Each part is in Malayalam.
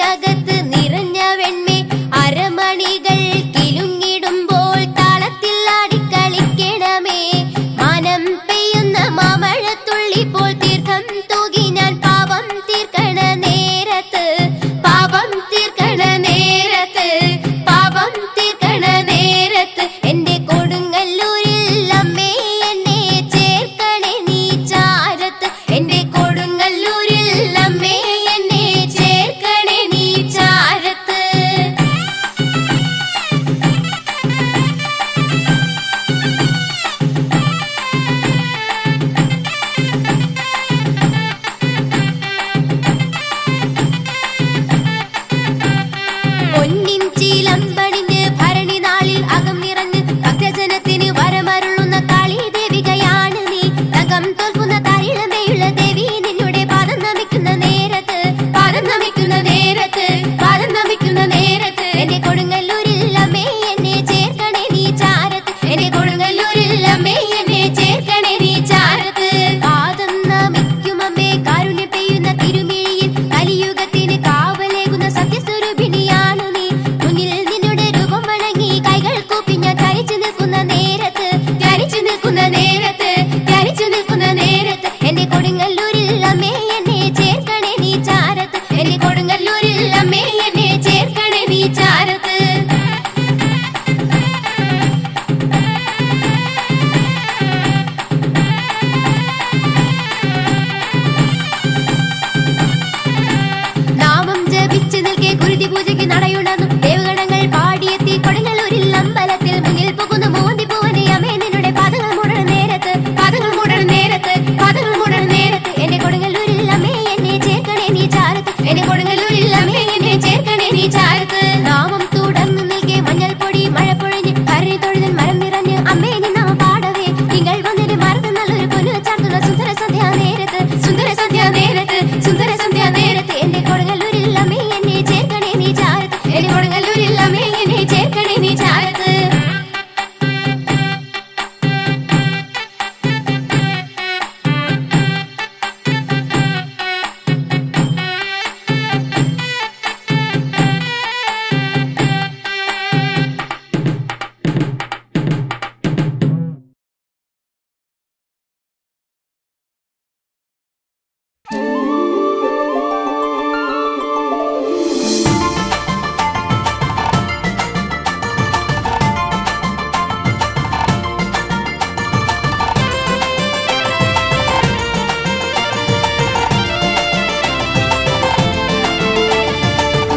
മനസ്സിനകത്ത് നിറഞ്ഞ വെണ്മേ അരമണികൾ കിലുങ്ങിടുമ്പോൾ താളത്തിൽ ആടിക്കളിക്കണമേ മാനം പെയ്യുന്ന മാമഴത്തുള്ളി പോൽ തീർത്ഥം തൂകി ഞാൻ പാപം തീർക്കണ നേരത്ത് പാപം തീർക്കണ നേരത്ത് പാപം തീർക്കണ നേരത്ത് എന്റെ കൊടുങ്ങല്ലൂരിൽ അമ്മേ എന്നെ ചേർക്കണേ നീ ചാരത്ത് എന്റെ കൊടുങ്ങല്ലൂരിൽ അമ്മേ എന്നെ ചേർക്കണേ നീ ചാരത്ത് പൊന്നിൻ ചീലമ്പണിഞ്ഞ് ഭരണി നാളിൽ അകം നിറഞ്ഞ് ഭക്തജനത്തിന് വരമരുളുന്ന കാളി ദേവികയാണ് നീ തകം തോൽക്കുന്ന താരിളമയുള്ള ദേവി നിന്നുടെ പാദം നമിക്കുന്ന നേരത്ത് പാദം നമിക്കുന്ന നേരത്ത് പാദം നമിക്കുന്ന നേരത്ത് എന്റെ കൊടുങ്ങല്ലൂരിൽ അമ്മേ എന്നെ ചേർക്കണേ നീ ചാരത്ത് എന്റെ കൊടുങ്ങല്ലൂരിൽ അമ്മേ എന്നെ ചേർക്കണേ നീ ചാരത്ത് പാദം നമിക്കും അമ്മേ കാരുണ്യം പെയ്യുന്ന തിരുമിഴിയിൽ കലിയുഗത്തിന് കാവലേകുന്ന സത്യസ്വരൂപിണിയാണ് നീ മുന്നിൽ നിന്നുടെ രൂപം വണങ്ങി കൈകൾ കൂപ്പി ഞാൻ ധരിച്ചു നിൽക്കുന്ന നേരത്ത് ധരിച്ചു നിൽക്കുന്ന നേരത്ത് ധരിച്ചു നിൽക്കുന്ന നേരത്ത് എന്റെ കൊടുങ്ങല്ലൂരിൽ അമ്മേ എന്നെ ചേർക്കണേ നീ ചാരത്ത് എന്റെ കൊടുങ്ങല്ലൂരിൽ അമ്മേ എന്നെ ചേർക്കണേ നീ ചാരത്ത് നാമം ജപിച്ചു നിൽക്കെ ഗുരുതി പൂജയ്ക്ക് നടയുണർന്നു ദേവഗണങ്ങൾ പാടിയെത്തി കൊടുങ്ങല്ലൂരിൽ അമ്പലത്തിൽ മുന്നിൽ പോകുന്ന മോന്തി പൂവനെ അമ്മേ നിന്നുടെ പാദങ്ങൾ മൂടണ നേരത്ത് പാദങ്ങൾ മൂടണ നേരത്ത് പാദങ്ങൾ മൂടണ നേരത്ത് എന്റെ കൊടുങ്ങല്ലൂരിൽ അമ്മേ എന്നെ ചേർക്കണേ നീ ചാരത്ത് എന്റെ കൊടുങ്ങല്ലൂരിൽ അമ്മേ എന്നെ ചേർക്കണേ നീ ചാരത്ത് നാമം തുടർന്നു നിൽക്കെ മഞ്ഞൾ പൊടി മഴ പൊഴിഞ്ഞ് കരഞ്ഞു തൊഴുതൻ മരം നിറഞ്ഞ് അമ്മേ നിന്നാ പാടവേ നിങ്ങൾ വന്നിട്ട് മറന്ന് നല്ലൊരു പൊന്നു ചാർത്തുള്ള സുന്ദര സന്ധ്യാ നേരത്ത് സുന്ദര സന്ധ്യാ നേരത്ത് സുന്ദര സന്ധ്യാ നേരത്ത് എന്റെ കൊടുങ്ങല്ലൂരിൽ അമ്മേ എന്നെ ചേർക്കണേ നീ ചാരത്ത് എന്റെ കൊടുങ്ങല്ലൂരിൽ അമ്മേ എന്നെ ചേർക്കണേ നീ ചാരത്ത്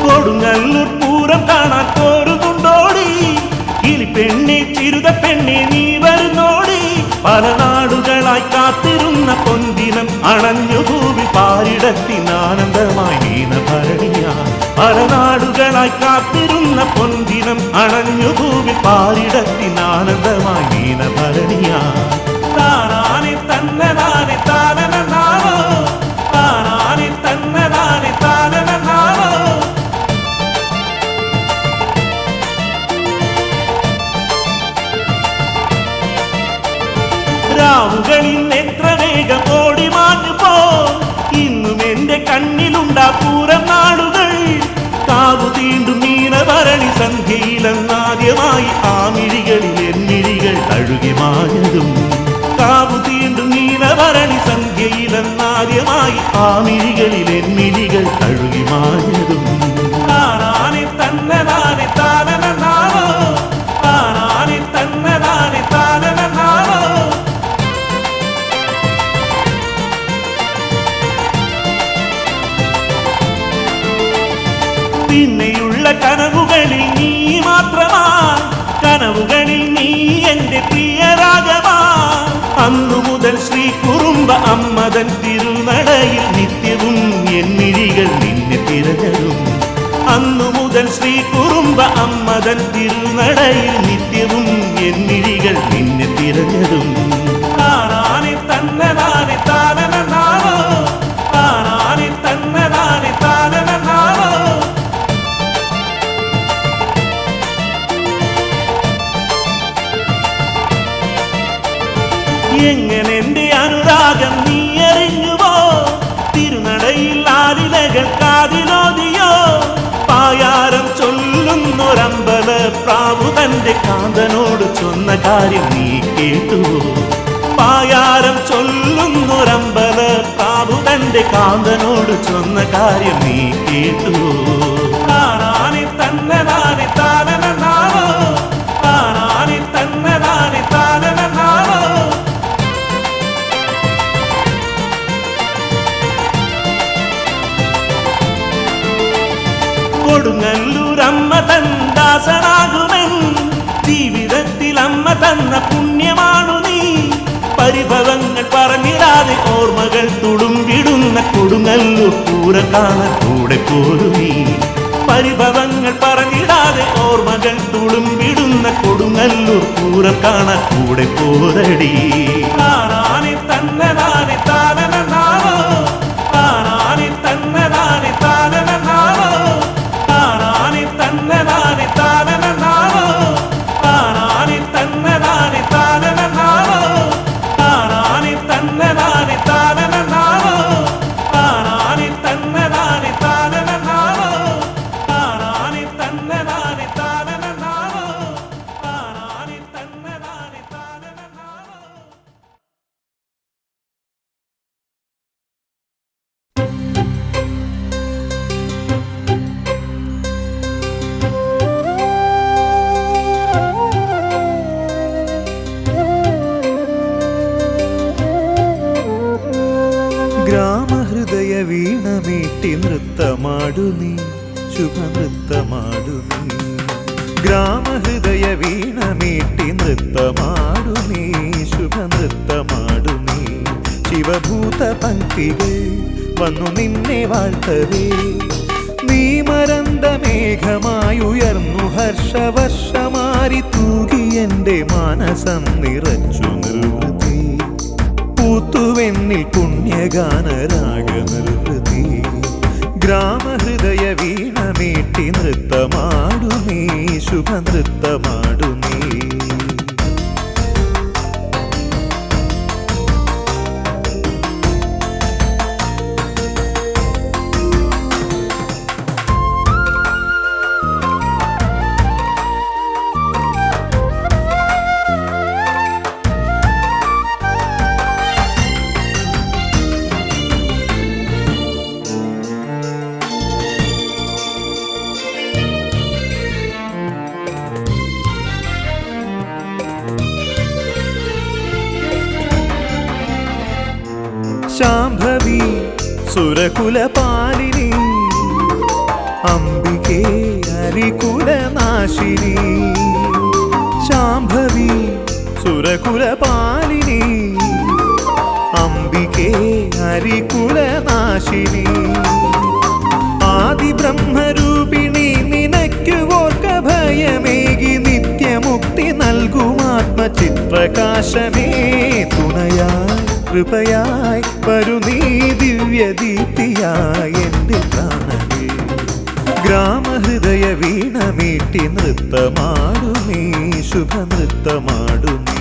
കൊടുങ്ങല്ലൂർ പൂരം കാണാൻ പോരുന്നുണ്ടോടി ഇനി പെണ്ണെ ചിരുത പെണ്ണെ നീ വരുന്നോടി പല നാടുകളായി കാത്തിരുന്ന പൊന്തിനം അണഞ്ഞു ഭൂമി പാരിടത്തിനാനന്ദമായി നീനഭരണിയ പല നാടുകളായി കാത്തിരുന്ന പൊന്തിനം അണഞ്ഞു ഭൂമി പാരിടത്തിനാനന്ദമായി നീനഭരണിയ താനാനെ തന്നതാനെ താനനാണോ താനാനെ തന്നതാനെ താനനാണോ രാവുകളിൽ എത്ര വേഗം ഓടി മാഞ്ഞു പോ ഇന്നും എന്റെ കണ്ണിലുണ്ടാ പൂരം നാടുകൾ കാവു തീണ്ടും മീനഭരണി സന്ധ്യയിലെന്നാദ്യമായി ആ മിഴികളിൽ എന്നിഴികൾ തഴുകി മാഞ്ഞതും കാവു തീണ്ടും മീനഭരണി സന്ധ്യയിലെന്നാദ്യമായി ആ മിഴികളിൽ എന്നിഴികൾ തഴുകി മാഞ്ഞതും താനാനെ തന്നതാനെ താനനാണോ താനാനെ തന്നതാനെ താനനാണോ പിന്നെയുള്ള കനവുകളിൽ നീ മാത്രമാ കനവുകളിൽ നീ എന്റെ പ്രിയരാഗമാ അന്നു മുതൽ ശ്രീ കുറുമ്പ അമ്മതൻ തിരുനടയിൽ നിത്യവും എന്നിഴികൾ നിന്നെ തിരഞ്ഞതും അന്നു മുതൽ ശ്രീ കുറുമ്പ അമ്മതൻ തിരുനടയിൽ നിത്യവും എന്നിഴികൾ നിന്നെ തിരഞ്ഞതും താനാനെ തന്നതാനെ താനനാണോ താനാനെ തന്നതാനെ താനനാണോ എങ്ങനെ എന്റെ അനുരാഗം നീ അറിഞ്ഞുവോ തിരുനടയിൽ ആലിലകൾ കാതിലോതിയോ കാര്യം നീ കേട്ടുവോ? പായാരം ചൊല്ലുന്നൊരമ്പല പ്രാവു തന്റെ കാന്തനോട് ചൊന്ന കാര്യം നീ കേട്ടുവോ? താനാനി തന്നതാനി താനനാണോ, താനാനി തന്നതാനി താനനാണോ. കൊടുങ്ങല്ലൂരമ്മ തൻ ദാസനാകുമെൻ ജീവിതത്തിൽ അമ്മ തന്ന പുണ്യമാണു നീ. പരിഭവങ്ങൾ പറഞ്ഞിടാതെ ഓർമ്മകൾ തുളുമ്പിടുന്ന കൊടുങ്ങല്ലൂർ പൂരം കാണാൻ കൂടെ പോരു നീ. പരിഭവങ്ങൾ പറഞ്ഞിടാതെ ഓർമ്മകൾ തുളുമ്പിടുന്ന കൊടുങ്ങല്ലൂർ പൂരം കാണാൻ കൂടെ പോരടി. താനാനി തന്നതാനി താനനാണോ, താനാനി തന്നതാനി താനനാണോ, താനാനി തന്നതാനി താനനാണോ, താനാനി തന്നതാനി താനനാണോ, താനാനി തന്നതാനി താനനാണോ, താനാനി തന്നതാനി താനനാണോ, താനാനി തന്നതാനി താനനാണോ, താനാനി തന്നതാനി താനനാണോ. ഗ്രാമഹൃദയ വീണമീട്ടി നൃത്തമാടു നീ, ശുഭനൃത്തമാടു നീ. ഗ്രാമഹൃദയ വീണമീട്ടി നൃത്തമാടു നീ, ശുഭനൃത്തമാടു നീ. ശിവഭൂത പങ്ക്തികൾ വന്നു നിന്നെ വാഴ്ത്തവേ, നീ മരന്ത മേഘമായുയർന്നു ഹർഷവർഷമാരി തൂകി എൻ്റെ മാനസം നിറച്ചു നിർവൃതി. പൂത്തുവെന്നിൽ പുണ്യഗാനരാഗ നിർവൃതി. ഗ്രാമഹൃദയ വീണമീട്ടി നൃത്തമാടു നീ, ശുഭനൃത്തമാടു നീ. ശാംഭവി സുരകുലപാലിനി, അംബികേ ഹരികുലനാശിനി. ശാംഭവി സുരകുലപാലിനി, അംബികേ ഹരികുലനാശിനി. ആദിബ്രഹ്മരൂപിണി നിനക്കു ഓർക്ക ഭയമേകി നിത്യമുക്തി നൽകുമാത്മചിത്രകാശമേ. തുണയായി കൃപയായി വരു നീ ദിവ്യദീപ്തിയായി എൻ്റെ പ്രാണനേ. ഗ്രാമഹൃദയ വീണമീട്ടി നൃത്തമാടു നീ, ശുഭനൃത്തമാടു നീ.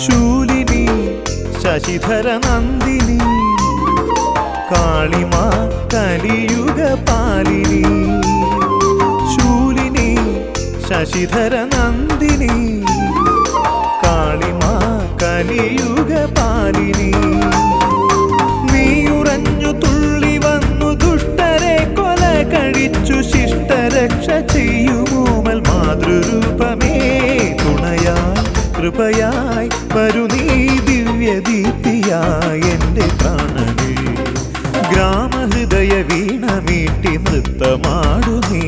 ശൂലിനി ശശിധര നന്ദിനി, കാളിമാ കലിയുഗ പാലിനി. ശൂലിനി ശശിധര നന്ദിനി, കാളിമാ കലിയുഗ പാലിനി. നീയുറഞ്ഞു തുള്ളി വന്നു ദുഷ്ടരെ കൊല കഴിച്ചു ശിഷ്ടരക്ഷ ചെയ്യുമോമൽ മാതൃരൂപമേ. തുണയായി കൃപയായി വരു നീ ദിവ്യദീപ്തിയായി എൻ്റെ പ്രാണനേ. ഗ്രാമഹൃദയ വീണമീട്ടി നൃത്തമാടു നീ,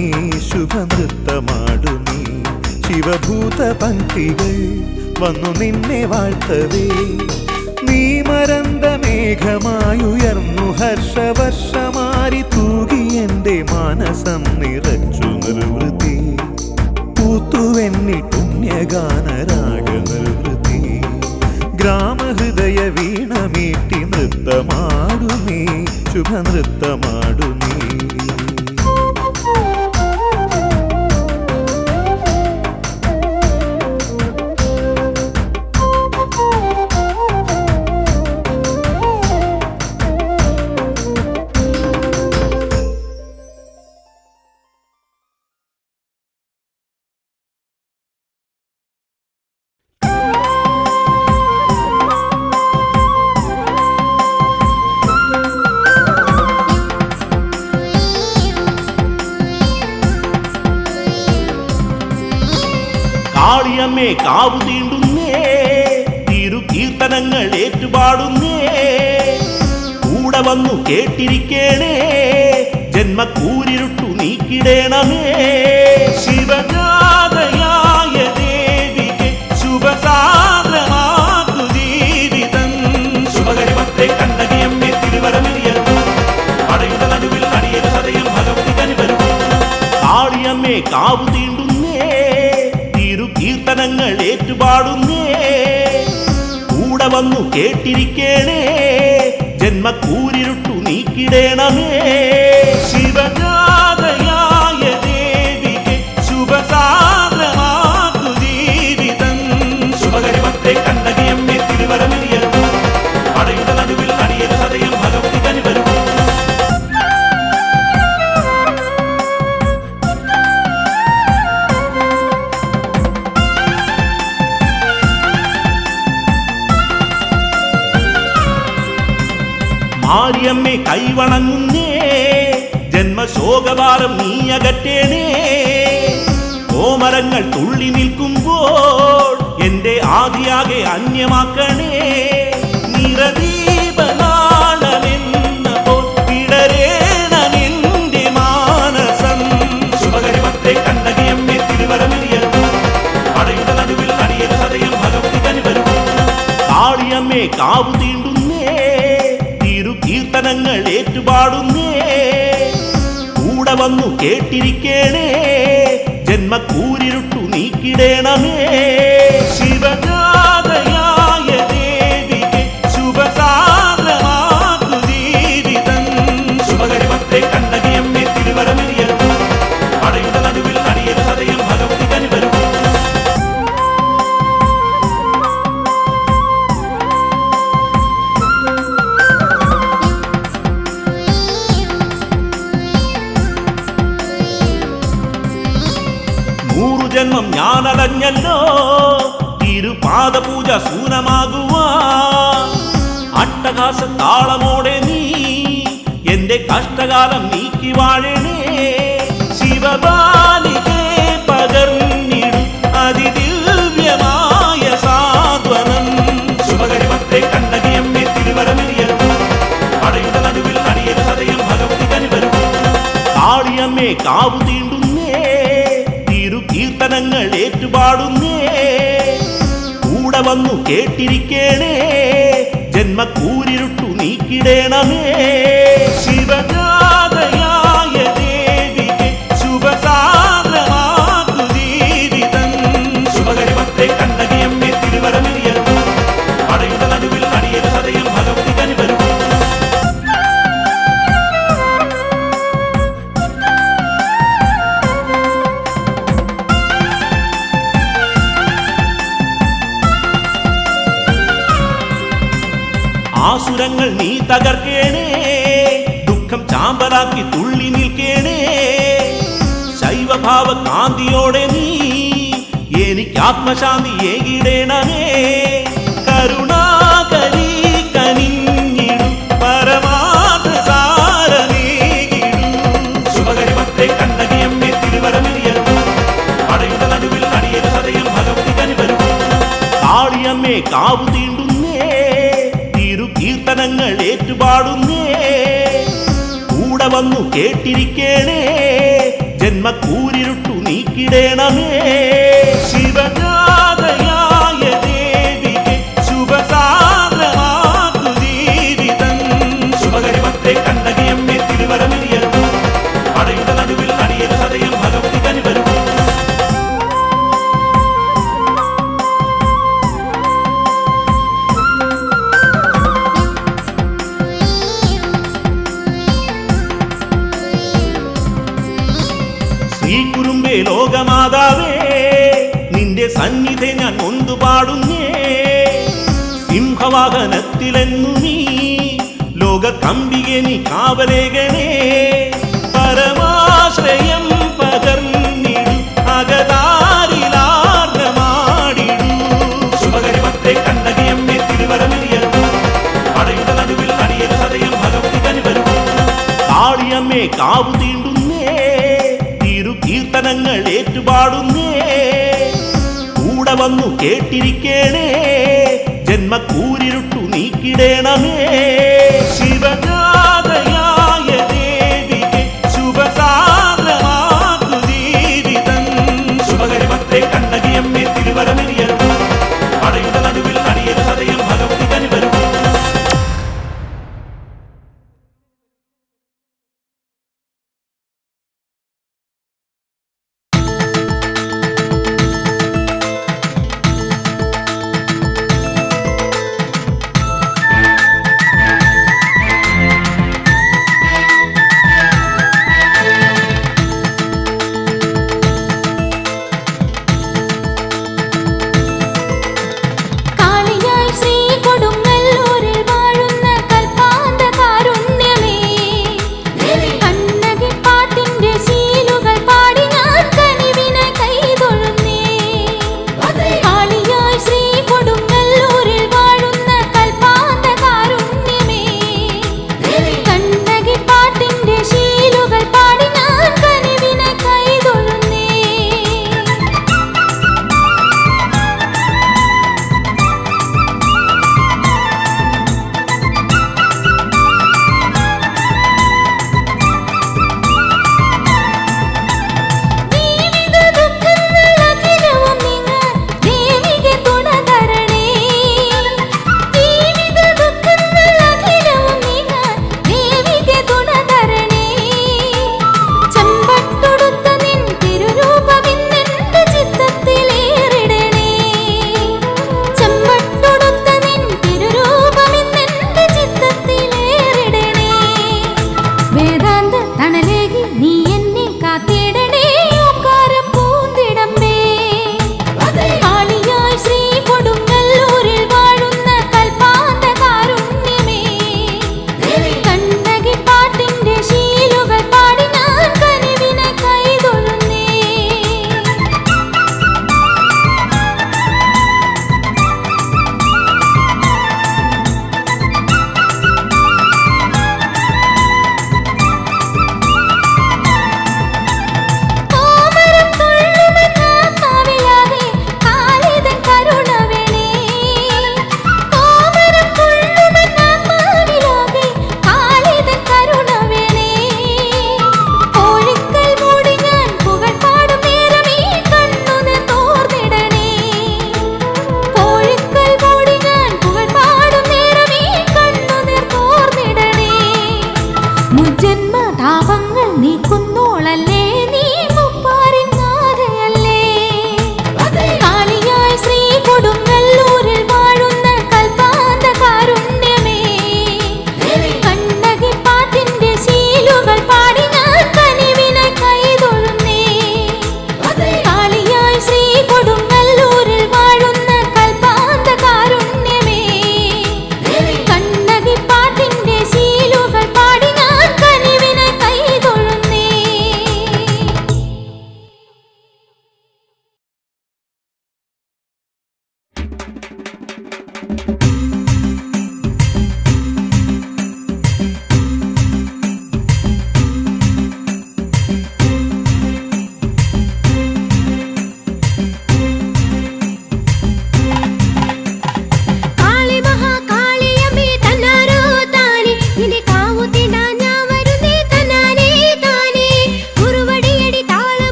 ശുഭനൃത്തമാടു നീ. ശിവഭൂത പങ്ക്തികൾ വന്നു നിന്നെ വാഴ്ത്തവേ, നീ മരന്ത മേഘമായുയർന്നു ഹർഷവർഷമാരി തൂകി എൻ്റെ മാനസം നിറച്ചു നൃത്തമാടു നീ ശുഭനൃത്തമാടു നീ. കാളിയമ്മേ കാവു തീണ്ടുന്നേ തിരു കീർത്തനങ്ങൾ ഏറ്റുപാടുന്നേ കൂടെ വന്നു കേട്ടിരിക്കേണേ ജന്മക്കൂരിരുട്ടു നീക്കിടേണമേ. ശിവജാതയായ ദേവികെ ശുഭസാന്ദ്രമാക്കു ജീവിതം ശുഭകരിമത്തെ കണ്ണകിയമ്മേ തിരുവരമിരിയൂ അടയുടെ നടുവിൽ അടിയൊരു സദയം ഭഗവതി കനിവരൂ. കാളിയമ്മേ കാവു തീണ്ടുന്നേ കീർത്തനങ്ങൾ ഏറ്റുപാടുന്നേ കൂടെ വന്നു കേട്ടിരിക്കേണേ ജന്മക്കൂരിരുട്ടു നീക്കിടേണമേ. ശിവജാതയായ ദേവികെ ശുഭസാന്ദ്രമാക്കു ജീവിതം ശുഭകരിമത്തെ കണ്ണകിയമ്മേ തിരുവരമിരിയൂ അടയുടെ നടുവിൽ അടിയൊരു സദയം ഭഗവതി കനിവരൂ. മാരിയമ്മേ കൈവണങ്ങുന്നേ ജന്മശോകഭാരം നീ അകറ്റേണേ. കോമരങ്ങൾ തുള്ളി നിൽക്കുമ്പോൾ എന്റെ ആദിയാകെ അന്യമാക്കണേ. നിറദീപനാളമെന്ന പോൽ വിടരേണമെന്റെ മാനസം ശുഭകരിമത്തെ കണ്ണകിയമ്മേ തിരുവരമിരിയൂ അടയുടെ നടുവിൽ അടിയൊരു സദയം ഭഗവതി കനിവരൂ. കാളിയമ്മേ കാവു തീണ്ടുന്നേ കീർത്തനങ്ങൾ ഏറ്റുപാടുന്നേ കൂടെ വന്നു കേട്ടിരിക്കേണേ ജന്മക്കൂരിരുട്ടു നീക്കിടേണമേ. ശിവജാതയായ ദേവികെ ശുഭസാന്ദ്രമാക്കു ജീവിതം ശുഭകരിമത്തെ കണ്ണകിയമ്മേ തിരുവരമിരിയൂ അടയുടെ നടുവിൽ അടിയൊരു സദയം ഭഗവതി കനിവരൂ. ജന്മം ഞാനലഞ്ഞല്ലോ തിരുപാദപൂജ സൂനമാകുവാൻ. അട്ടഹാസ താളമോടെ നീ എന്റെ കഷ്ടകാലം നീക്കി വാഴണേ. ശിവബാലികെ പകർന്നിടും അതിദിവ്യമായ സാന്ത്വനം ശുഭകരിമത്തെ കണ്ണകിയമ്മേ തിരുവരമിരിയൂ അടയുടെ നടുവിൽ അടിയൊരു സദയം ഭഗവതി കനിവരൂ. കാളിയമ്മേ കാവു തീണ്ടുന്നേ കീർത്തനങ്ങൾ ഏറ്റുപാടുന്നേ കൂടെ വന്നു കേട്ടിരിക്കേണേ ജന്മക്കൂരിരുട്ടു നീക്കിടേണമേ. ശിവജാതയായ ദേവികെ ശുഭസാന്ദ്രമാക്കു ജീവിതം ശുഭകരിമത്തെ കണ്ണകിയമ്മേ തിരുവരമിരിയൂ അടയുടെ നടുവിൽ അടിയൊരു സദയം ഭഗവതി കനിവരൂ. ആസുരങ്ങൾ നീ തകർക്കേണേ ദുഃഖം ചാമ്പലാക്കി തുള്ളി നിൽക്കേണേ. ശൈവഭാവ കാന്തിയോടെ നീ എനിക്ക് ആത്മശാന്തി ഏകിടേണമേ. കരുണാകരി കനിഞ്ഞിടും പരമാർത്ഥ സാരമേകിടും ശുഭകരിമത്തെ കണ്ണകിയമ്മേ തിരുവരമിരിയൂ അടയുടെ നടുവിൽ അടിയൊരു സദയം ഭഗവതി കനിവരൂ. കാളിയമ്മേ കാവു തീണ്ടുന്നേ കീർത്തനങ്ങൾ ഏറ്റുപാടുന്നേ കൂടെ വന്നു കേട്ടിരിക്കേണേ ജന്മക്കൂരിരുട്ടു നീക്കിടേണമേ. ശിവജാതയായ ദേവികെ ശുഭസാന്ദ്രമാക്കു ജീവിതം ശുഭകരിമത്തെ കണ്ണകിയമ്മേ തിരുവരമിരിയൂ അടയുടെ നടുവിൽ അടിയൊരു സദയം ഭഗവതി കനിവരൂ. അമ്മേ ലോകമാതാവേ നിന്റെ സന്നിധി ഞാൻ നൊന്തു പാടുന്നേ സിംഹവാഹനത്തിലെന്നു നീ ലോക കമ്പികെ നീ കാവലേകണേ പരമാശ്രയം പകർന്നിടു അകതാരിലാർന്നമാടിടു ശുഭകരി ഭക്തേ കണ്ണകിയമ്മേ തിരുവരമിരിയൂ പടയുടെ നടുവിൽ അടിയരു സദയം ഭഗവതി കനിവരൂ കാളിയമ്മേ കാവു തീണ്ടുന്നേ തിരു കീർത്തനങ്ങൾ ഏറ്റുപാടുന്നേ കൂടെ വന്നു കേട്ടിരിക്കേണേ ജന്മക്കൂരിരുട്ടു നീക്കിടേണമേ ശിവജാതയായ ദേവികെ ശുഭസാന്ദ്രമാക്കു ജീവിതം ശുഭകരി ഭക്തേ കണ്ണകിയമ്മേ തിരുവരമിരിയൂ പടയുടെ നടുവിൽ അടിയരു സദയം ഭഗവതി കനിവരൂ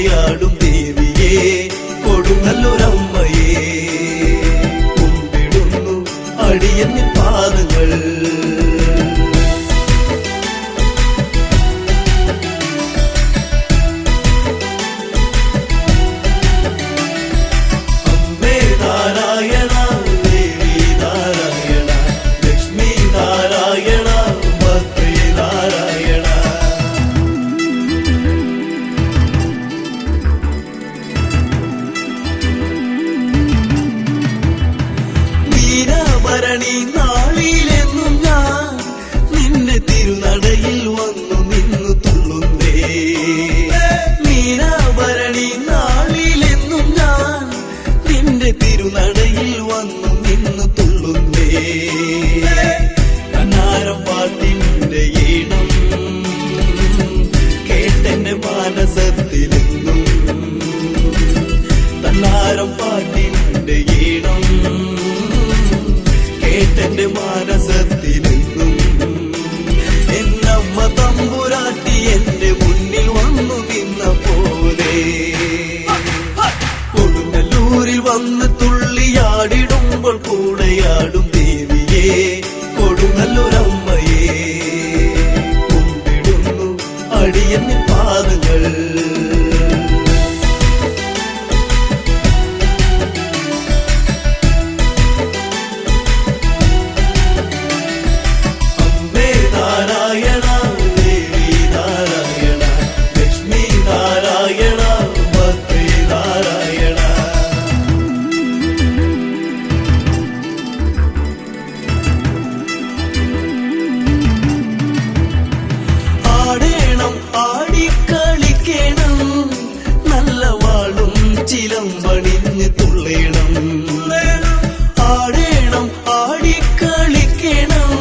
കൂടെയാടും ദേവിയേ കൊടുങ്ങല്ലൂരമ്മയേ കുമ്പിടുന്നു അടിയന്നിൻ പാദങ്ങൾ നാളിലെന്നും ഞാൻ നിന്റെ തിരുനടയിൽ വന്നു നിന്നു തുള്ളുന്നേ മീനാഭരണി നാളിലെന്നും ഞാൻ നിന്റെ തിരുനടയിൽ വന്നു നിന്നു തുള്ളുന്നേ കണ്ണാരം പാട്ടിന്റെ ഈണം കേട്ടെന്റെ മാനസത്തിലെന്നും കണ്ണാരം പാട്ടിന്റെ ഈണം കേട്ടെന്റെ മാനസത്തിലെന്നും എന്നമ്മ തമ്പുരാട്ടി എന്റെ മുന്നിൽ വന്നു നിന്ന പോലെ കൊടുങ്ങല്ലൂരിൽ വന്ന് തുള്ളിയാടിടുമ്പോൾ കൂടെയാടും ദേവിയേ കൊടുങ്ങല്ലൂരമ്മയേ കുമ്പിടുന്നു അടിയന്നിൻ പാദങ്ങൾ ചിലമ്പണിഞ്ഞ് തുള്ളേണം ആടേണം ആടിക്കളിക്കണം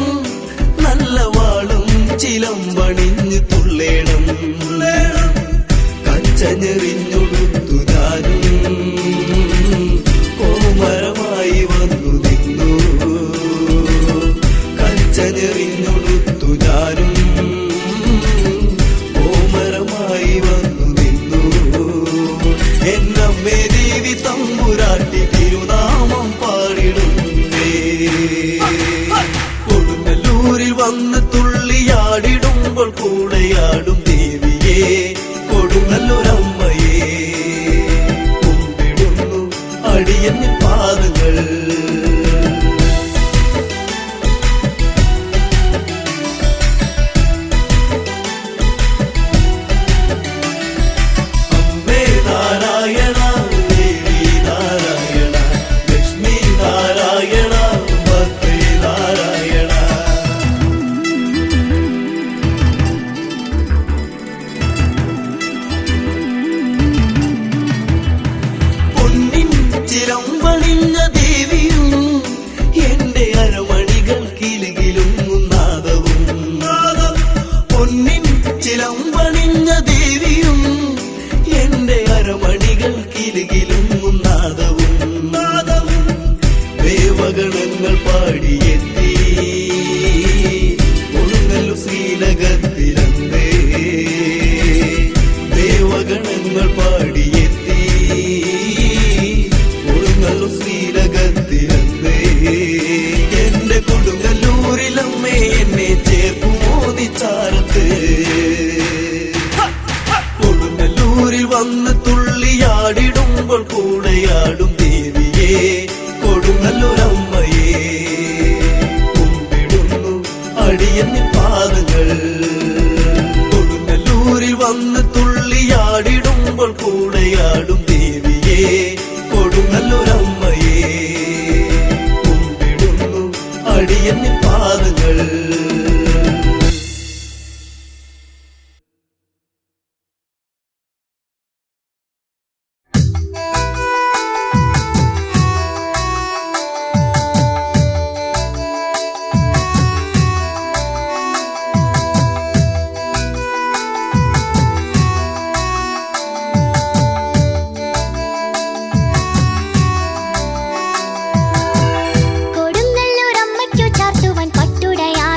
നല്ല വാളും ചിലമ്പണിഞ്ഞ് തുള്ളേണം കച്ചഞ്ഞെറിഞ്ഞൊടുത്തു ഞാനും കോമരമായി വന്നു നിന്നു കച്ചഞ്ഞെറിഞ്ഞൊടുത്തു ഞാനും കോമരമായി വന്നു നിന്നു എന്നമ്മേ ദേവി തമ്പുരാട്ടി തിരുനാമം പാടിടുന്നേ കൊടുങ്ങല്ലൂരിൽ വന്ന് തുള്ളിയാടിടുമ്പോൾ കൂടെയാടും ദേവിയേ കൊടുങ്ങല്ലൂരമ്മയേ കുമ്പിടുന്നു അടിയന്നിൻ പാദങ്ങൾ ചിലമ്പണിഞ്ഞ ദേവിയും എന്റെ അരമണികൾ കിലുകിലും നാദവും പൊന്നിൻ ചിലമ്പണിഞ്ഞ ദേവിയും എന്റെ അരമണികൾ കിലുകിലും നാദവും ദേവഗണങ്ങൾ പാടിയെത്തി കൊടുങ്ങല്ലൂർ ശ്രീലകത്തിലന്തേ ദേവഗണങ്ങൾ പാടിയെത്തി ശ്രീലകത്തിലന്തേ എന്റെ കൊടുങ്ങല്ലൂരിലമ്മേ എന്നെ ചേർക്കുമോ നിച്ചാരത്ത് കൊടുങ്ങല്ലൂരിൽ വന്ന് തുള്ളിയാടിടുമ്പോൾ കൂടെയാടും ദേവിയേ കൊടുങ്ങല്ലൂരമ്മയേ കുമ്പിടുന്നു അടിയന്നിൻ പാദങ്ങൾ കൊടുങ്ങല്ലൂരിൽ വന്ന് തുള്ളിയാടിടുമ്പോൾ കൂടെയാടും ദേവിയേ കൊടുങ്ങല്ലൂരമ്മയേ കുമ്പിടുന്നു അടിയന്നിൻ പാദങ്ങൾ കൊടുങ്ങല്ലൂരമ്മയ്ക്കു ചാർത്തുവാൻ പട്ടുടയാ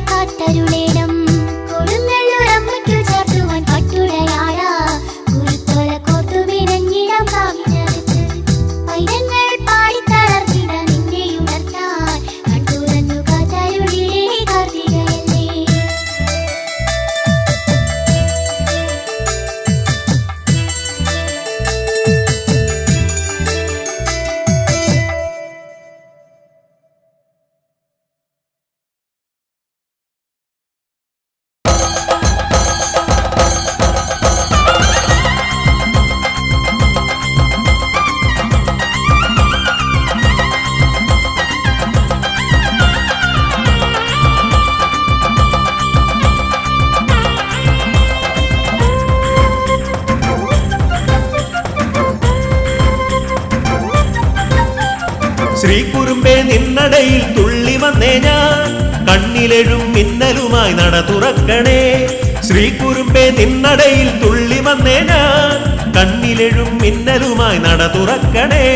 കാത്തരുളേണം കൊടുങ്ങല്ലൂരമ്മയ്ക്കു ചേർത്തുവാൻ പട്ടുടയാട കുരുത്തോല കോർത്തു വിനഞ്ഞിടം കാവിനകത്ത് പൈതങ്ങൾ പാടിത്തളർത്തിട നിന്നെ ഉണർത്താൻ കണ്ടുറന്നു കാത്തരുളേ കാർത്തികയല്ലേ. ശ്രീകുറുമ്പേ നിന്നടയിൽ തുള്ളി വന്നേ ഞാൻ കണ്ണിലെഴും മിന്നലുമായി നട തുറക്കണേ. ശ്രീകുറുമ്പേ നിന്നടയിൽ തുള്ളി വന്നേ ഞാൻ കണ്ണിലെഴും മിന്നലുമായി നട തുറക്കണേ.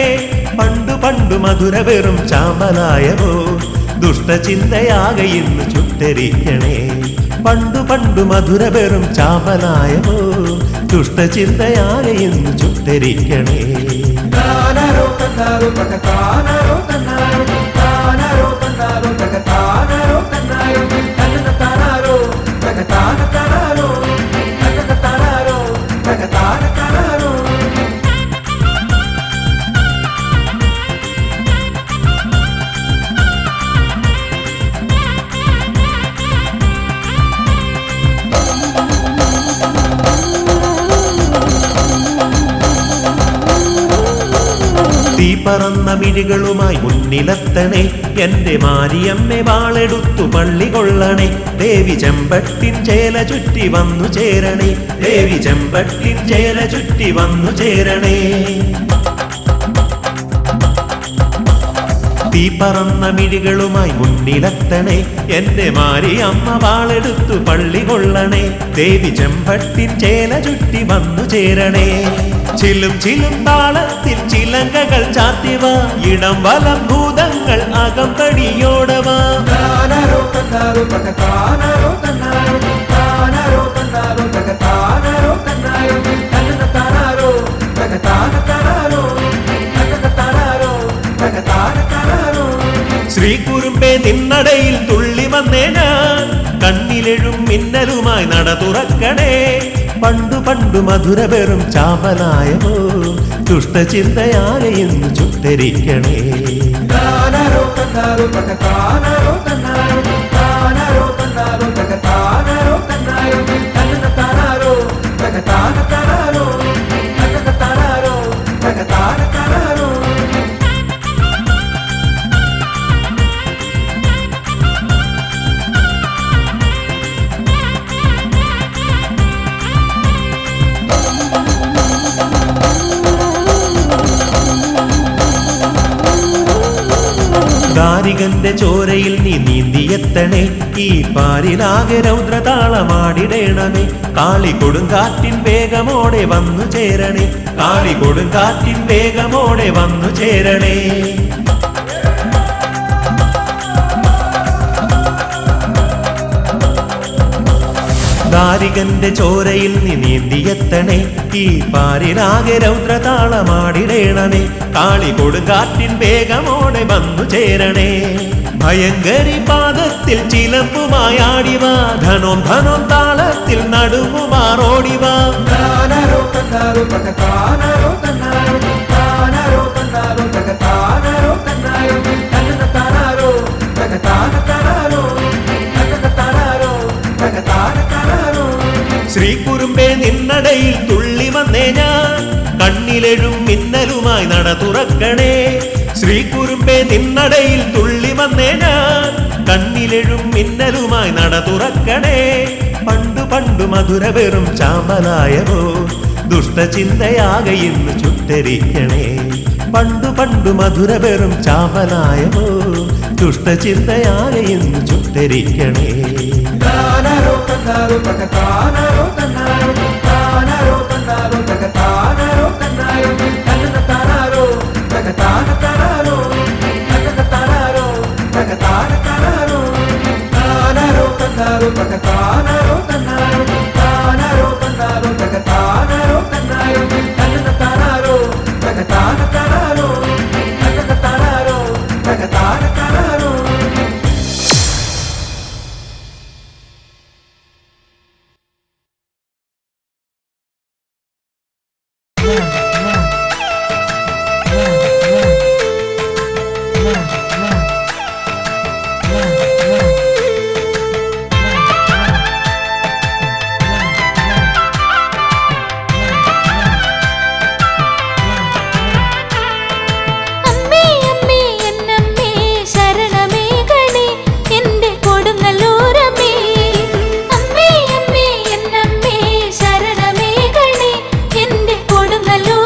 പണ്ടു പണ്ടു മധുര വെറും ചാമ്പലായവോ ദുഷ്ടചിന്തയാകെ ഇന്ന് ചുട്ടരിക്കണേ. പണ്ടു പണ്ടു മധുര വെറും ചാമ്പലായവോ ദുഷ്ടചിന്തയാകെ ഇന്ന് ചുട്ടരിക്കണേ. താനരോ തന്നാരോ തകതാനരോ തന്നാരോ താനരോ തന്നാരോ തകതാനരോ തന്നാരോ തകതാനരോ തകതാനരോ തകതാനരോ തകതാനരോ. തീ പറന്ന മിഴികളുമായി മുന്നിലെത്തണേ. എന്റെ മാരിയമ്മേ വാളെടുത്തു പള്ളി കൊള്ളണേ. ദേവി ചെമ്പട്ടിൻ ചേല ചുറ്റി വന്നു ചേരണേ. ദേവി ചെമ്പട്ടിൻ ചേല ചുറ്റി വന്നു ചേരണേ. തീ പറന്ന മിഴികളുമായി മുന്നിലെത്തണേ. എന്റെ മാരിയമ്മ വാളെടുത്തു പള്ളി കൊള്ളണേ. ദേവി ചെമ്പട്ടിൻ ചേല ചുറ്റി വന്നു ചേരണേ. ചിലും ചിലും താളത്തിൽ ചിലങ്കകൾ ചാത്തിവ ഇടം വലം ഭൂതങ്ങൾ അകം തടിയോടവ. താനരോ തന്നാരോ തകതാനരോ തന്നാരോ താനരോ തന്നാരോ തകതാനരോ തന്നാരോ തകതാനരോ തകതാനരോ തകതാനരോ തകതാനരോ. ശ്രീകുറുമ്പേ നിന്നടയിൽ തുള്ളി വന്നേ ഞാൻ കണ്ണിലെഴും മിന്നലുമായി നട തുറക്കണേ. പണ്ടു പണ്ടു മധുര വെറും ചാമ്പലായവോ ദുഷ്ടചിന്തയാകെ ഇന്ന് ചുട്ടരിക്കണേ. താനരോ തന്നാരോ തകതാനരോ തന്നാരോ താനരോ തന്നാരോ തകതാനരോ തന്നാരോ തകതാനരോ തകതാനരോ തകതാനരോ തകതാനരോ. ദാരികന്റെ ചോരയിൽ നീ നീന്തിയെത്തണേ. ഈ പാരിലാകെ രൗദ്രതാളമാടിടേണമേ. കാളി കൊടുങ്കാറ്റിൻ വേഗമോടെ വന്നു ചേരണേ. കാളി കൊടുങ്കാറ്റിൻ വേഗമോടെ വന്നു ചേരണേ. ദാരികന്റെ ചോരയിൽ നീ നീന്തിയെത്തണേ. ഈ പാരിലാകെ രൗദ്രതാളമാടിടേണമേ. കാളി കൊടുങ്കാറ്റിൻ വേഗമോടെ വന്നു ചേരണേ. ഭയങ്കരി പാദത്തിൽ ചിലമ്പുമായാടിവ ധനോം ധനോം താളത്തിൽ നടുങ്ങുമാറോടിവ. താനരോ തന്നാരോ തകതാനരോ തന്നാരോ താനരോ തന്നാരോ തകതാനരോ തന്നാരോ തകതാനരോ തകതാനരോ തകതാനരോ തകതാനരോ. ശ്രീകുറുമ്പേ നിന്നടയിൽ തുള്ളി വന്നേ ഞാൻ കണ്ണിലെഴും മിന്നലുമായി നട തുറക്കണേ. ശ്രീകുറുമ്പേ നിന്നടയിൽ തുള്ളി വന്നേ ഞാൻ കണ്ണിലെഴും മിന്നലുമായി നട തുറക്കണേ. പണ്ടു പണ്ടു മധുര വെറും ചാമ്പലായവോ ദുഷ്ടചിന്തയാകെ ഇന്ന് ചുട്ടരിക്കണേ. പണ്ടു പണ്ടു മധുര വെറും ചാമ്പലായവോ ദുഷ്ടചിന്തയാകെ ഇന്ന് ചുട്ടരിക്കണേ. താനരോ തന്നാരോ തകതാനരോ തന്നാരോ താനരോ തന്നാരോ തകതാനരോ തന്നാരോ തകതാനരോ തകതാനരോ തകതാനരോ തകതാനരോ താനരോ കൊടുങ്ങല്ലൂർ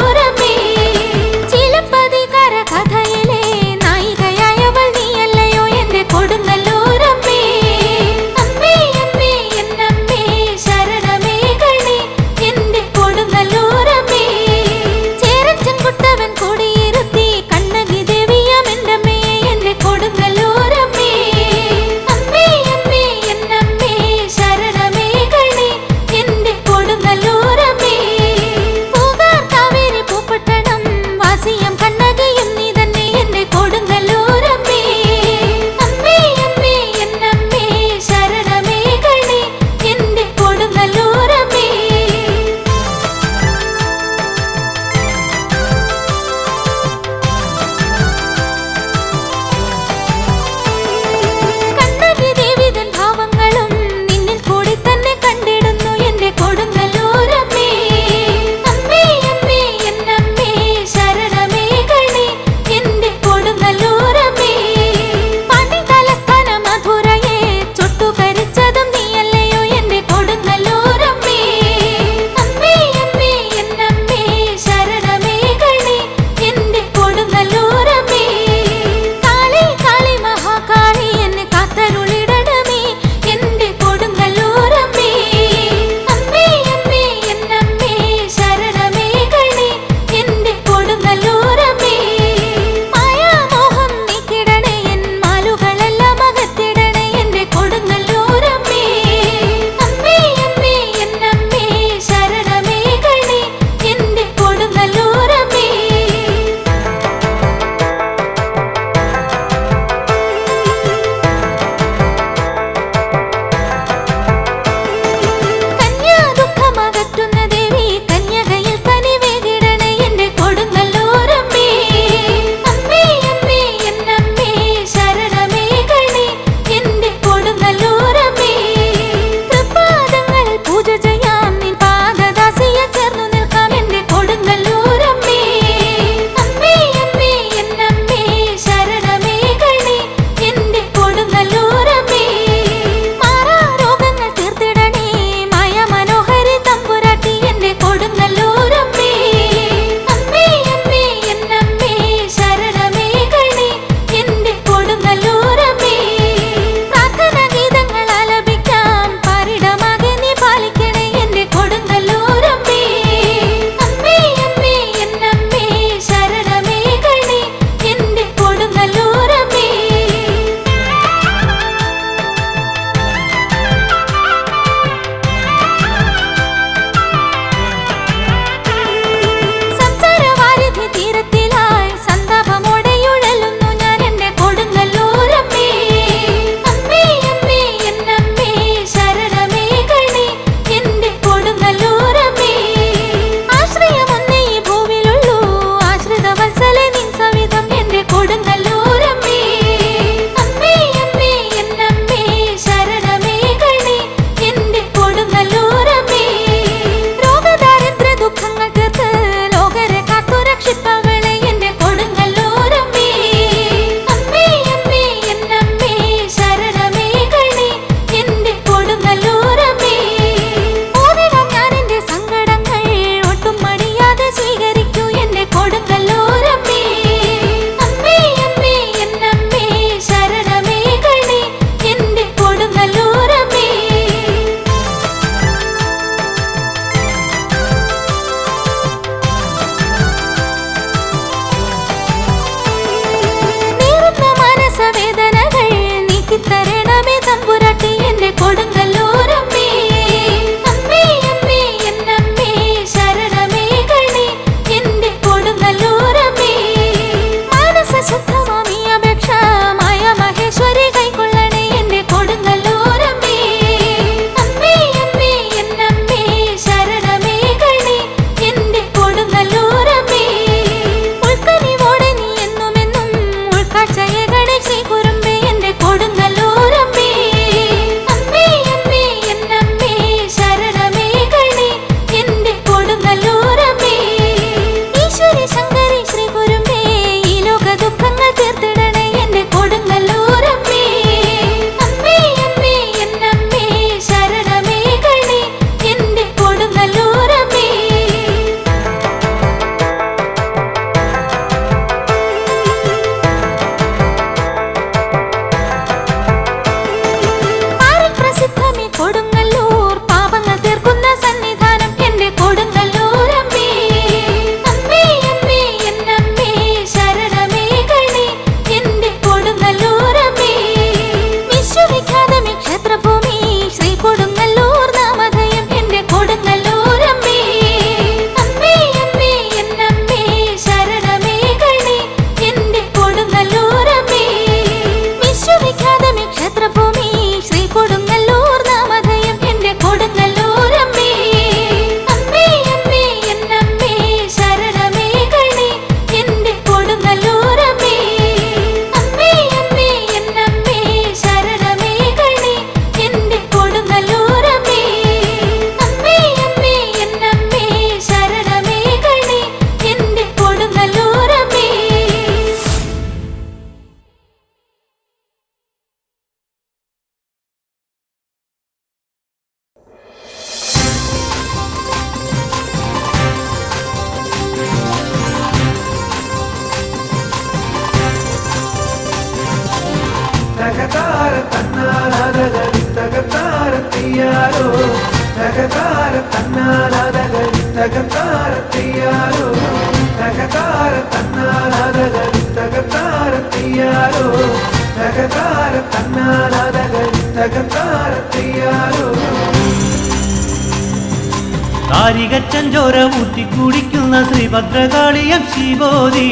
താരികച്ചഞ്ചോര ഊറ്റിക്കുടിക്കുന്ന ശ്രീഭദ്രകാളിയം ശിവോതി,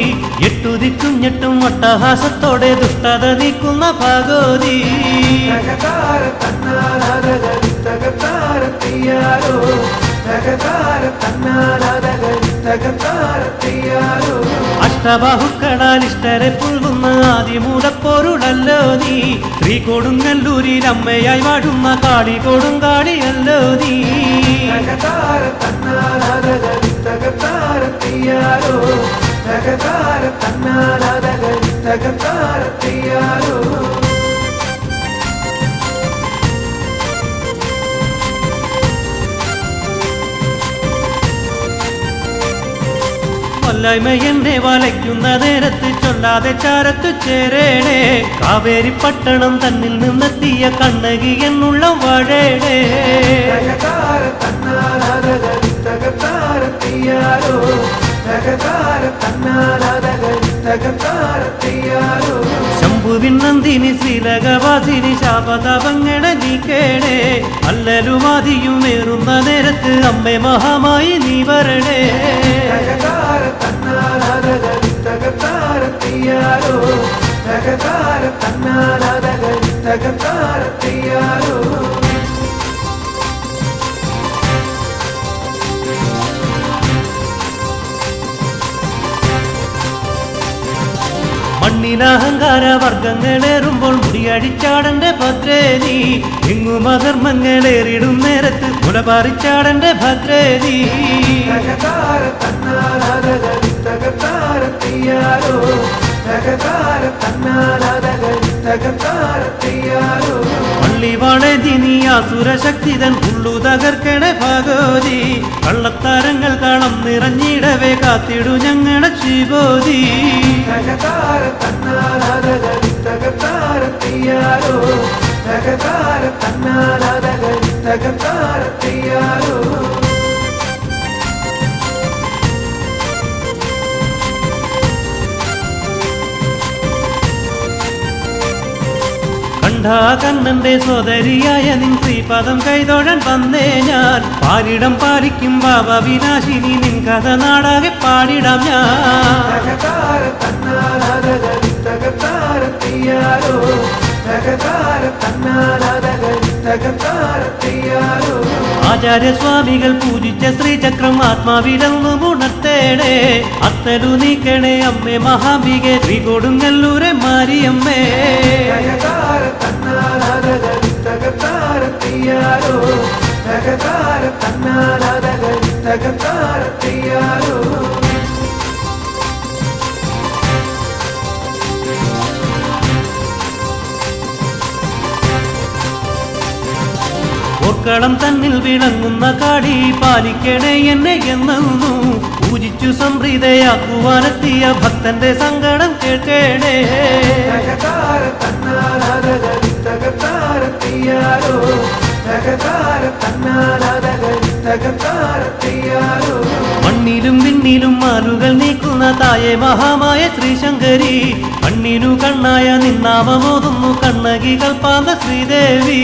എട്ടുദിക്കും ഞെട്ടും അട്ടഹാസത്തോടെ ദുഷ്ടത നീക്കുന്ന ഭഗവതി. അഷ്ടബാഹുക്കളാൽ ഇഷ്ടരെ പുൽകുന്ന ആദിമൂടപ്പൊരുളല്ലോ നീ, ശ്രീ കൊടുങ്ങല്ലൂരിൽ അമ്മയായി വാഴുന്ന കാളി കൊടുങ്കാളിയല്ലോ നീ. വല്ലായ്മ എന്നെ വലയ്ക്കുന്ന നേരത്ത് ചൊല്ലാതെ ചാരത്തു ചേരേണേ, കാവേരി പട്ടണം തന്നിൽ നിന്നെത്തിയ കണ്ണകി എന്നുള്ള വാഴേടേ. ശംഭുവിൻ നന്ദിനി ശ്രീലകവാസിനി ശാപതാപങ്ങളെ നീക്കേണേ, അല്ലലുമാതിയുമേറുന്ന നേരത്ത് അമ്മേ മഹാമായി നീ വരണേ. മണ്ണിലഹങ്കാര വർഗങ്ങളേറുമ്പോൾ മുടിയടിച്ചാടന്റെ ഭദ്രേനി, എങ്ങും അധർമ്മങ്ങളേറിടും നേരത്ത് മുലപാറിച്ചാടന്റെ ഭദ്രേനി. പള്ളിവാളേതിനി ആസുരശക്തിതൻ ഉള്ളു തകർക്കണേ ഭഗവതി, കള്ളത്താരങ്ങൾ കളം നിറഞ്ഞിടവേ കാത്തിടു ഞങ്ങളുടെ ശിവോതി. കണ്ണന്റെ സോദരിയായ നിൻ ശ്രീപദം കൈതൊഴൻ വന്നേ ഞാൻ, പാരിടം പാലിക്കും ബാബ വിനാശിനി നിൻ കഥ നാടാകെ പാടിടാം ഞാൻ. ആചാര്യസ്വാമികൾ പൂജിച്ച ശ്രീചക്രം ആത്മാവിലൊന്നു ഉണർത്തേണേ, അത്തലു നീക്കണേ അമ്മേ മഹാംബികെ ശ്രീ കൊടുങ്ങല്ലൂരെ മാരിയമ്മേ. ഓർക്കളം തന്നിൽ വിളങ്ങുന്ന കാടി പാലിക്കണേ എന്നെ എന്നു പൂജിച്ചു സംപ്രീതയാക്കുവാനെത്തിയ ഭക്തന്റെ സങ്കടം കേൾക്കണേ. മണ്ണിലും വിണ്ണിലും മാലുകൾ നീക്കുന്ന തായെ മഹാമായ ശ്രീശങ്കരി, കണ്ണിനു കണ്ണായ നിന്നാമോതുന്നു കണ്ണകി കൽപ്പാന്ത ശ്രീദേവി.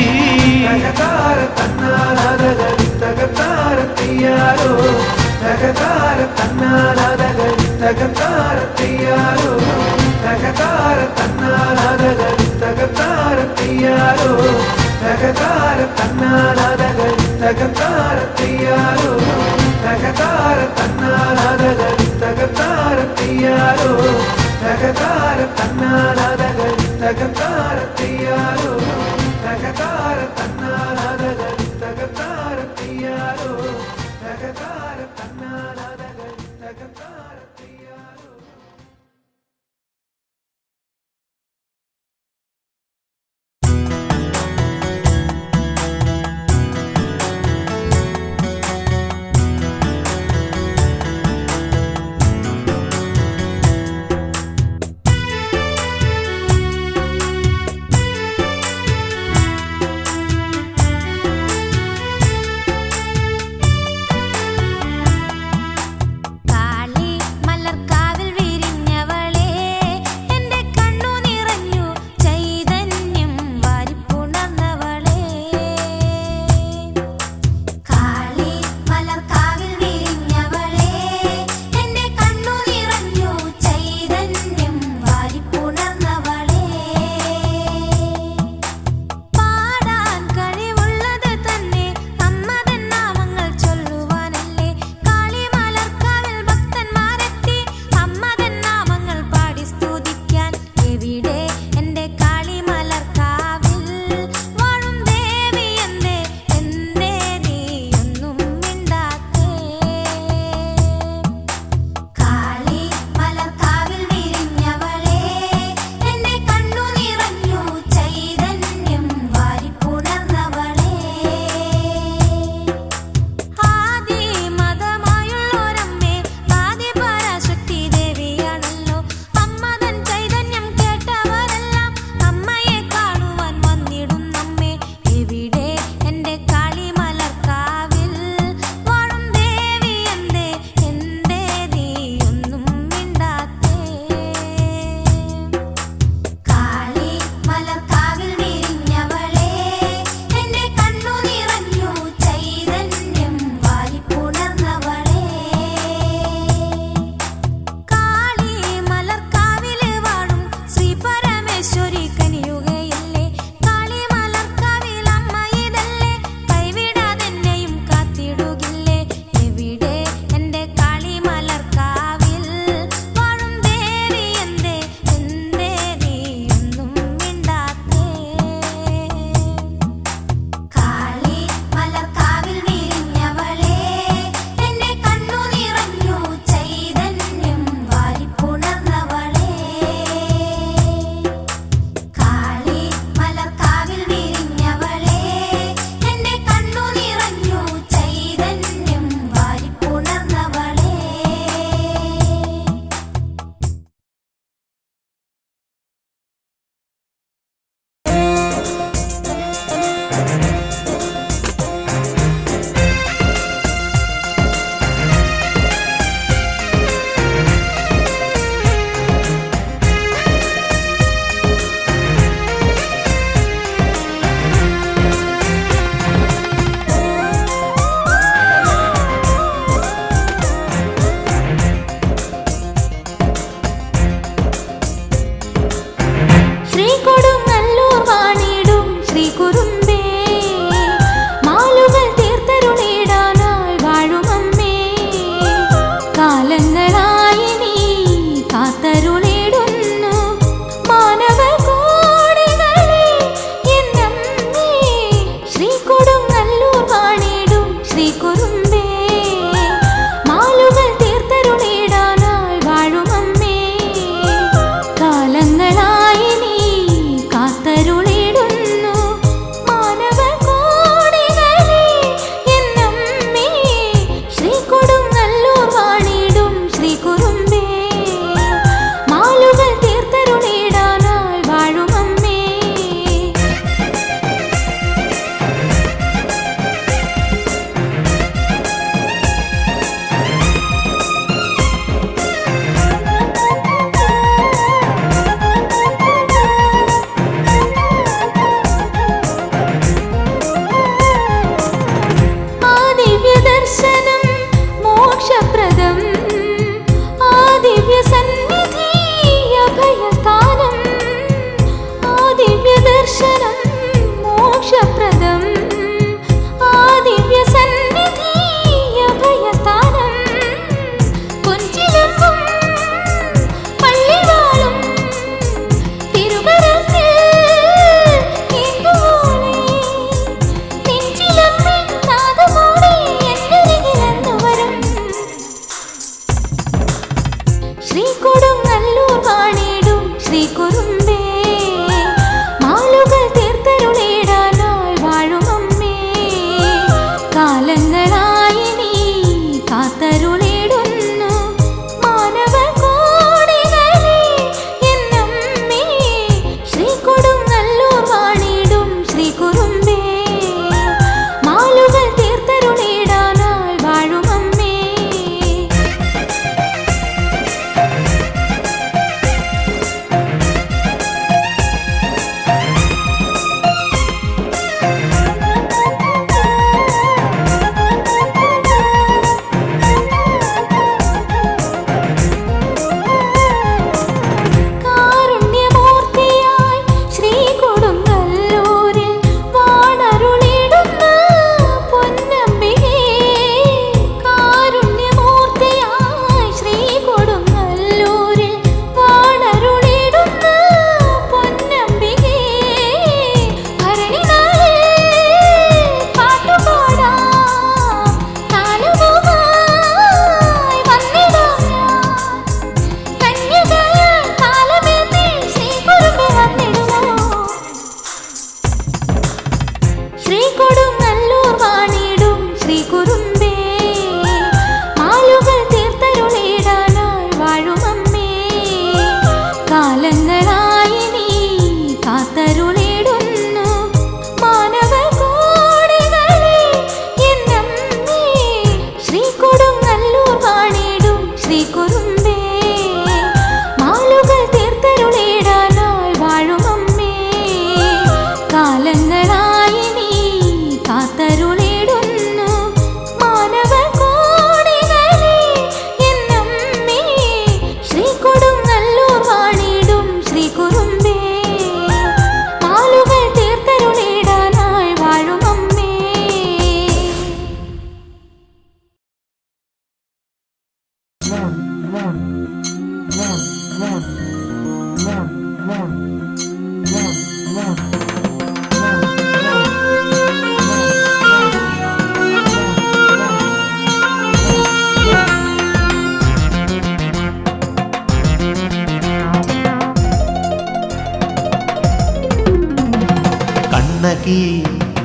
കണ്ണകി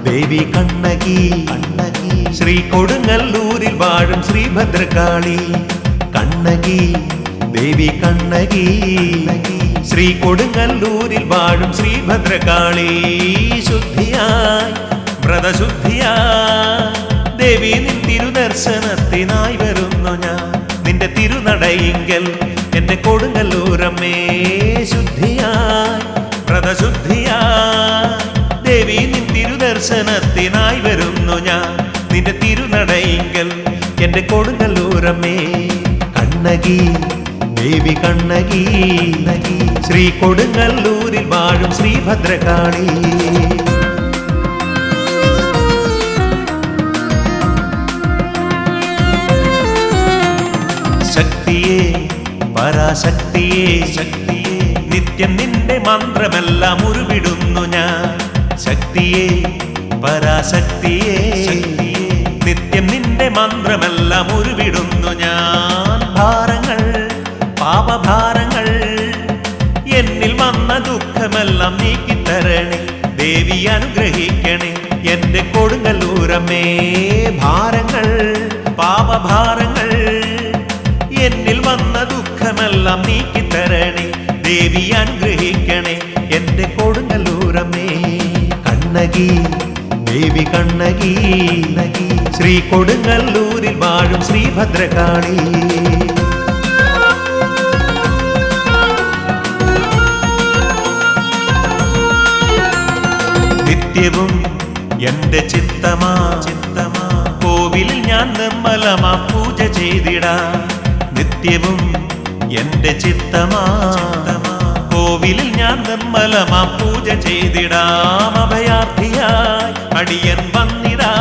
ദേവി കണ്ണകി കണ്ണകി ശ്രീ കൊടുങ്ങല്ലൂരിൽ വാഴും ശ്രീഭദ്രകാളി കണ്ണകി ദേവി കണ്ണകി ശ്രീ കൊടുങ്ങല്ലൂരിൽ വാഴും ശ്രീഭദ്രകാളി ശുദ്ധിയായി വ്രതശുദ്ധിയായി ദേവി നിൻ തിരുദർശനത്തിനായി വരുന്നു ഞാൻ നിന്റെ തിരുനടയിങ്കൽ എന്റെ കൊടുങ്ങല്ലൂരമ്മേ ശുദ്ധിയായി വ്രതശുദ്ധിയായി ദേവി നിൻ തിരുദർശനത്തിനായി വരുന്നു ഞാൻ നിന്റെ തിരുനടയിങ്കൽ എന്റെ കൊടുങ്ങല്ലൂരമ്മേ കണ്ണകി ദേവി കണ്ണകി ശ്രീ കൊടുങ്ങല്ലൂരിൽ വാഴും ശ്രീഭദ്രകാളി ശക്തിയേ പരാശക്തിയേ ശക്തിയേ നിത്യം നിന്റെ മന്ത്രമെല്ലാം ഉരുവിടുന്നു ഞാൻ ശക്തിയേ പരാശക്തിയേ ശക്തിയേ നിത്യം നിന്റെ മന്ത്രമെല്ലാം ഉരുവിടുന്നു ഞാൻ ഭാരങ്ങൾ പാപഭാരങ്ങൾ എന്നിൽ വന്ന ദുഃഖമെല്ലാം നീക്കിത്തരണേ ദേവി അനുഗ്രഹിക്കണേ എന്റെ കൊടുങ്ങല്ലൂരമ്മേ ഭാരങ്ങൾ പാപഭാരങ്ങൾ എന്നിൽ വന്ന ദുഃഖമെല്ലാം നീക്കിത്തരണേ ദേവി അനുഗ്രഹിക്കണേ എന്റെ കൊടുങ്ങല്ലൂരമ്മേ കണ്ണകി ദേവി കണ്ണകി ശ്രീ കൊടുങ്ങല്ലൂരിൽ വാഴും ശ്രീഭദ്രകാളി നിത്യവും എന്റെ ചിത്തമാ കോവിലിൽ ഞാൻ നിർമ്മലമാ പൂജ ചെയ്തിടാ നിത്യവും എന്റെ ചിത്തമാ കോവിലിൽ ഞാൻ നിർമ്മലമാ പൂജ ചെയ്തിടാം അഭയാർത്ഥിയായി അടിയൻ വന്നിടാ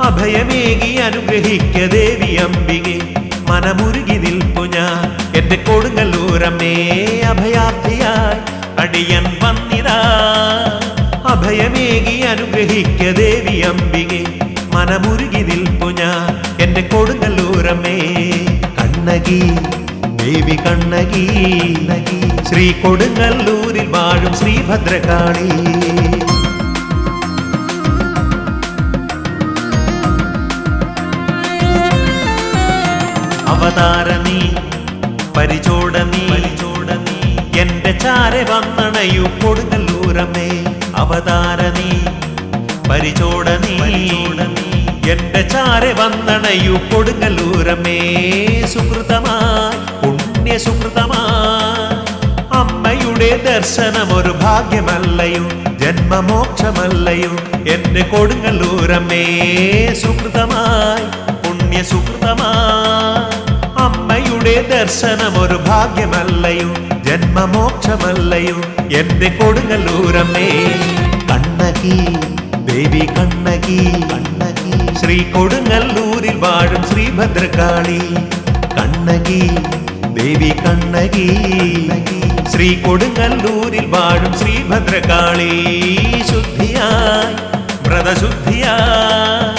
അഭയമേകി അനുഗ്രഹിക്ക ദേവി അംബികെ മനമുരുകി നിൽപ്പു ഞാൻ എന്റെ കൊടുങ്ങല്ലൂരമ്മേ അഭയാർത്ഥിയായി അടിയൻ വന്നിടാ അഭയമേകി അനുഗ്രഹിക്ക ദേവി അംബികെ മനമുരുകി നിൽപ്പു ഞാൻ എന്റെ കൊടുങ്ങല്ലൂരമ്മേ കണ്ണകി ദേവി കണ്ണകി ശ്രീ കൊടുങ്ങല്ലൂരിൽ വാഴും ശ്രീഭദ്രകാളി അവതാരണി പരിചോടനീ എന്റെ ചാരെ വന്നണയു കൊടുങ്ങല്ലൂരമ്മേ അവതാരണി പരിചോടനീ എന്റെ ചാരെ വന്നണയു കൊടുങ്ങല്ലൂരമ്മേ സുഹൃതമായി പുണ്യസുഹൃതമായി അമ്മയുടെ ദർശനം ഒരു ഭാഗ്യമല്ലയോ ജന്മമോക്ഷമല്ലയോ എന്റെ കൊടുങ്ങല്ലൂരമ്മേ സുഹൃതമായി പുണ്യസുഹൃതമായി അമ്മയുടെ ദർശനം ഒരു ഭാഗ്യമല്ലയോ ജന്മമോക്ഷമല്ലയോ എന്റെ കൊടുങ്ങല്ലൂരമ്മേ കണ്ണകി ദേവി കണ്ണകി ശ്രീ കൊടുങ്ങല്ലൂരിൽ വാഴും ശ്രീഭദ്രകാളി കണ്ണകി ദേവി കണ്ണകി ശ്രീ കൊടുങ്ങല്ലൂരിൽ വാഴും ശ്രീഭദ്രകാളി ശുദ്ധിയായി വ്രതശുദ്ധിയായി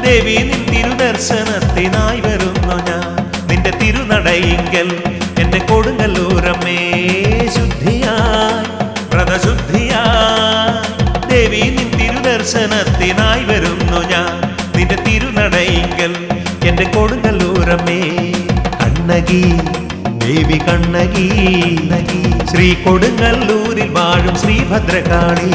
ദേവി നിൻ തിരുദർശനത്തിനായി വരുന്നു ഞാൻ നിന്റെ തിരുനടയിങ്കൽ എന്റെ കൊടുങ്ങല്ലൂരമ്മേ ശുദ്ധിയായി വ്രതശുദ്ധിയായി ദേവി നിൻ തിരുദർശനത്തിനായി വരുന്നു ഞാൻ നിന്റെ തിരുനടയിങ്കൽ എന്റെ കൊടുങ്ങല്ലൂരമ്മേ കണ്ണകി ദേവി കണ്ണകി ശ്രീ കൊടുങ്ങല്ലൂരിൽ വാഴും ശ്രീഭദ്രകാളി